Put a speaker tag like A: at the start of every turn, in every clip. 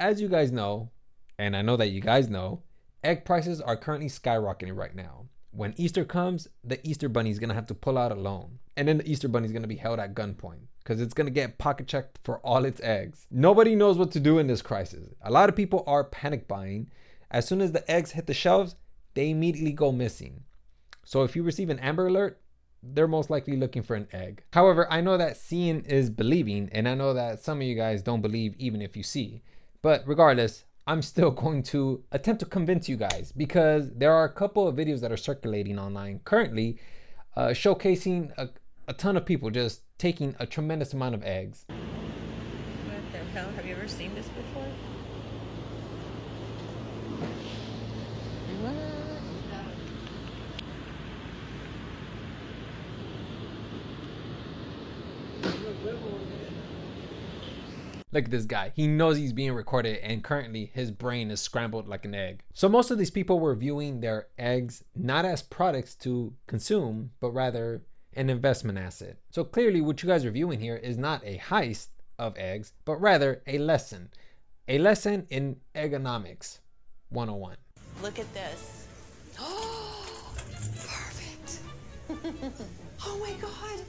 A: as you guys know, and I know that you guys know, egg prices are currently skyrocketing right now. When Easter comes, the Easter Bunny is going to have to pull out a loan. And then the Easter Bunny is going to be held at gunpoint because it's going to get pocket checked for all its eggs. Nobody knows what to do in this crisis. A lot of people are panic buying. As soon as the eggs hit the shelves, they immediately go missing. So if you receive an Amber Alert, they're most likely looking for an egg. However, I know that seeing is believing, and I know that some of you guys don't believe even if you see. But regardless, I'm still going to attempt to convince you guys because there are a couple of videos that are circulating online currently showcasing a ton of people just taking a tremendous amount of eggs.
B: What the hell? Have you ever seen this before? What?
A: Look at this guy. He knows he's being recorded and currently his brain is scrambled like an egg. So most of these people were viewing their eggs not as products to consume, but rather an investment asset. So clearly what you guys are viewing here is not a heist of eggs, but rather a lesson. A lesson in Eggonomics 101.
B: Look at this. Oh, perfect. Oh my God.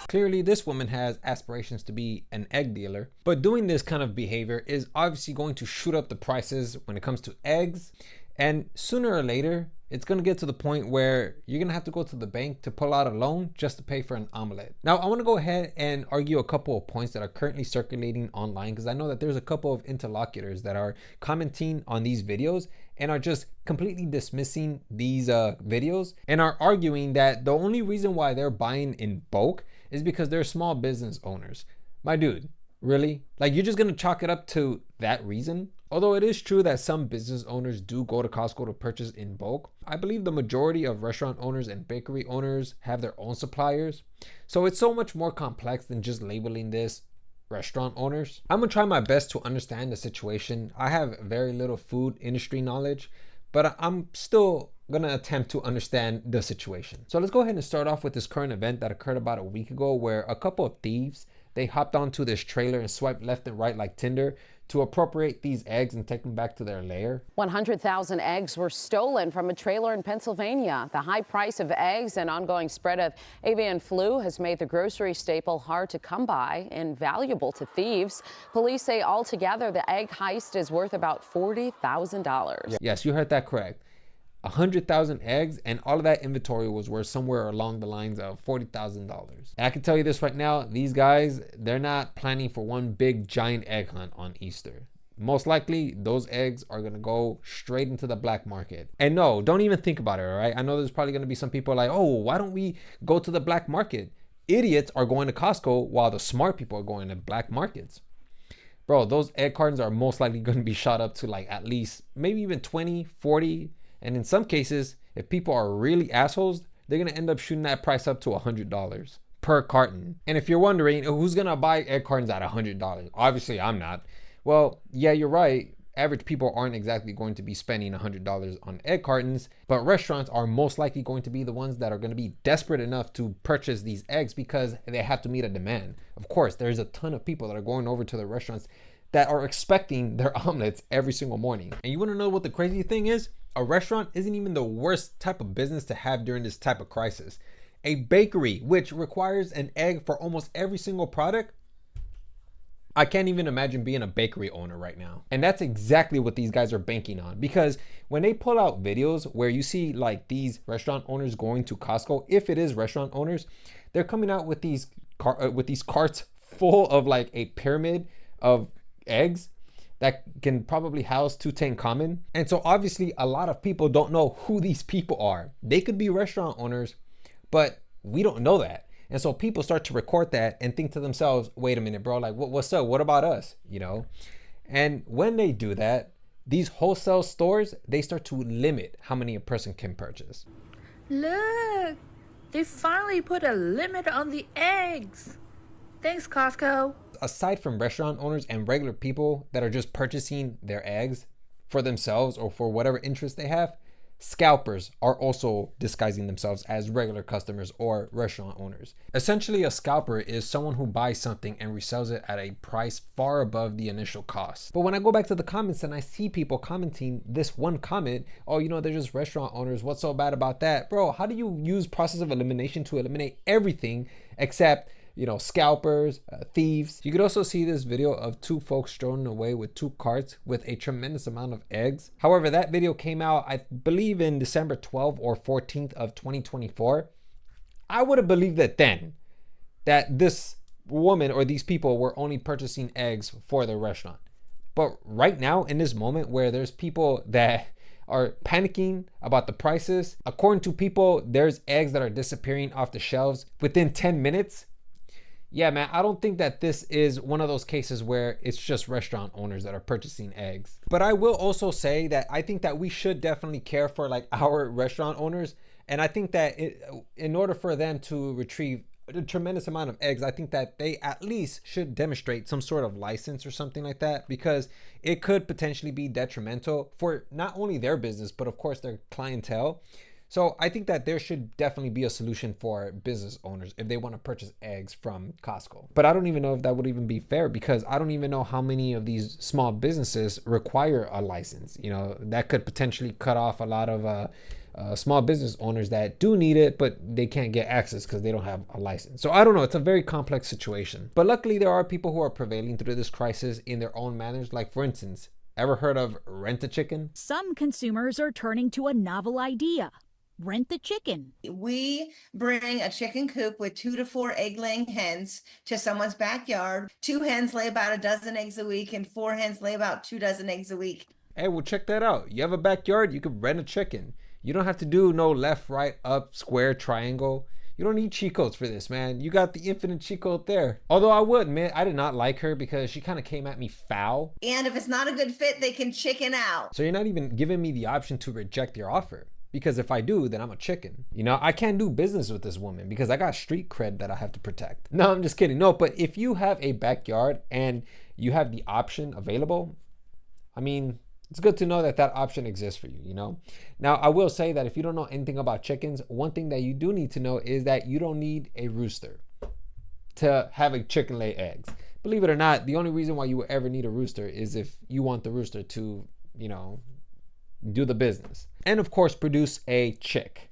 A: Clearly, this woman has aspirations to be an egg dealer, but doing this kind of behavior is obviously going to shoot up the prices when it comes to eggs. And sooner or later, it's going to get to the point where you're going to have to go to the bank to pull out a loan just to pay for an omelet. Now, I want to go ahead and argue a couple of points that are currently circulating online because I know that there's a couple of interlocutors that are commenting on these videos and are just completely dismissing these videos and are arguing that the only reason why they're buying in bulk is because they're small business owners. My dude, really? Like, you're just gonna chalk it up to that reason? Although it is true that some business owners do go to Costco to purchase in bulk, I believe the majority of restaurant owners and bakery owners have their own suppliers. So it's so much more complex than just labeling this restaurant owners. I'm gonna try my best to understand the situation. I have very little food industry knowledge, but I'm still gonna attempt to understand the situation. So let's go ahead and start off with this current event that occurred about a week ago where a couple of thieves, they hopped onto this trailer and swiped left and right like Tinder to appropriate these eggs and take them back to their lair.
C: 100,000 eggs were stolen from a trailer in Pennsylvania. The high price of eggs and ongoing spread of avian flu has made the grocery staple hard to come by and valuable to thieves. Police say altogether the egg heist is worth about $40,000.
A: Yes, you heard that correct. 100,000 eggs, and all of that inventory was worth somewhere along the lines of $40,000. I can tell you this right now, these guys, they're not planning for one big giant egg hunt on Easter. Most likely, those eggs are gonna go straight into the black market. And no, don't even think about it, all right? I know there's probably gonna be some people like, oh, why don't we go to the black market? Idiots are going to Costco while the smart people are going to black markets. Bro, those egg cartons are most likely gonna be shot up to like at least maybe even 20, 40, and in some cases, if people are really assholes, they're gonna end up shooting that price up to $100 per carton. And if you're wondering who's gonna buy egg cartons at $100, obviously I'm not. Well, yeah, you're right. Average people aren't exactly going to be spending $100 on egg cartons, but restaurants are most likely going to be the ones that are going to be desperate enough to purchase these eggs because they have to meet a demand. Of course, there's a ton of people that are going over to the restaurants that are expecting their omelets every single morning. And you want to know what the crazy thing is? A restaurant isn't even the worst type of business to have during this type of crisis. A bakery, which requires an egg for almost every single product, I can't even imagine being a bakery owner right now. And that's exactly what these guys are banking on, because when they pull out videos where you see like these restaurant owners going to Costco, if it is restaurant owners, they're coming out with these carts full of like a pyramid of eggs that can probably house Tutankhamun. And so obviously a lot of people don't know who these people are. They could be restaurant owners, but we don't know that. And so people start to record that and think to themselves, wait a minute, bro, like what's up? What about us? You know? And when they do that, these wholesale stores, they start to limit how many a person can purchase.
D: Look, they finally put a limit on the eggs. Thanks, Costco.
A: Aside from restaurant owners and regular people that are just purchasing their eggs for themselves or for whatever interest they have, scalpers are also disguising themselves as regular customers or restaurant owners. Essentially, a scalper is someone who buys something and resells it at a price far above the initial cost. But when I go back to the comments and I see people commenting this one comment, oh, you know, they're just restaurant owners, what's so bad about that? Bro, how do you use process of elimination to eliminate everything except, you know, scalpers, thieves? You could also see this video of two folks strolling away with two carts with a tremendous amount of eggs. However, that video came out, I believe, in December 12th or 14th of 2024. I would have believed that then, that this woman or these people were only purchasing eggs for their restaurant. But right now, in this moment where there's people that are panicking about the prices, according to people, there's eggs that are disappearing off the shelves within 10 minutes. Yeah, man, I don't think that this is one of those cases where it's just restaurant owners that are purchasing eggs. But I will also say that I think that we should definitely care for like our restaurant owners. And I think that in order for them to retrieve a tremendous amount of eggs, I think that they at least should demonstrate some sort of license or something like that, because it could potentially be detrimental for not only their business, but of course their clientele. So I think that there should definitely be a solution for business owners if they want to purchase eggs from Costco. But I don't even know if that would even be fair, because I don't even know how many of these small businesses require a license. You know, that could potentially cut off a lot of small business owners that do need it, but they can't get access because they don't have a license. So I don't know, it's a very complex situation. But luckily there are people who are prevailing through this crisis in their own manners. Like, for instance, ever heard of Rent a Chicken?
E: Some consumers are turning to a novel idea: Rent the Chicken.
F: We bring a chicken coop with 2 to 4 egg-laying hens to someone's backyard. 2 hens lay about a dozen eggs a week, and 4 hens lay about 2 dozen eggs a week.
A: Hey, well, check that out. You have a backyard, you could rent a chicken. You don't have to do no left, right, up, square, triangle. You don't need cheat codes for this, man. You got the infinite cheat code there. Although I would admit, I did not like her because she kind of came at me foul.
F: And if it's not a good fit, they can chicken out.
A: So you're not even giving me the option to reject your offer. Because if I do, then I'm a chicken. You know, I can't do business with this woman because I got street cred that I have to protect. No, I'm just kidding. No, but if you have a backyard and you have the option available, I mean, it's good to know that that option exists for you, you know? Now, I will say that if you don't know anything about chickens, one thing that you do need to know is that you don't need a rooster to have a chicken lay eggs. Believe it or not, the only reason why you will ever need a rooster is if you want the rooster to, you know, do the business. And of course, produce a chick.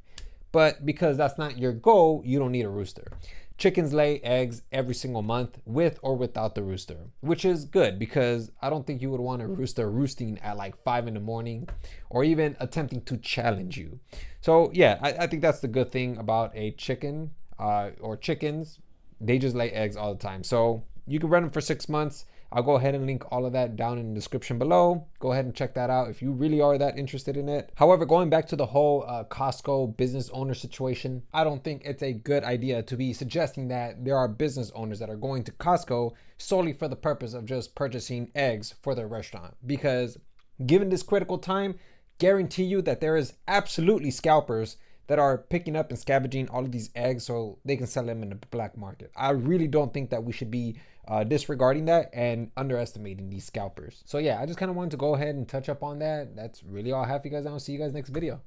A: But because that's not your goal, you don't need a rooster. Chickens lay eggs every single month with or without the rooster, which is good because I don't think you would want a rooster roosting at like 5 in the morning or even attempting to challenge you. So yeah, I think that's the good thing about a chicken or chickens. They just lay eggs all the time. So you can rent them for 6 months. I'll go ahead and link all of that down in the description below. Go ahead and check that out if you really are that interested in it. However, going back to the whole Costco business owner situation, I don't think it's a good idea to be suggesting that there are business owners that are going to Costco solely for the purpose of just purchasing eggs for their restaurant. Because given this critical time, guarantee you that there is absolutely scalpers that are picking up and scavenging all of these eggs so they can sell them in the black market. I really don't think that we should be disregarding that and underestimating these scalpers. So yeah, I just kind of wanted to go ahead and touch up on that. That's really all I have for you guys. I'll see you guys next video.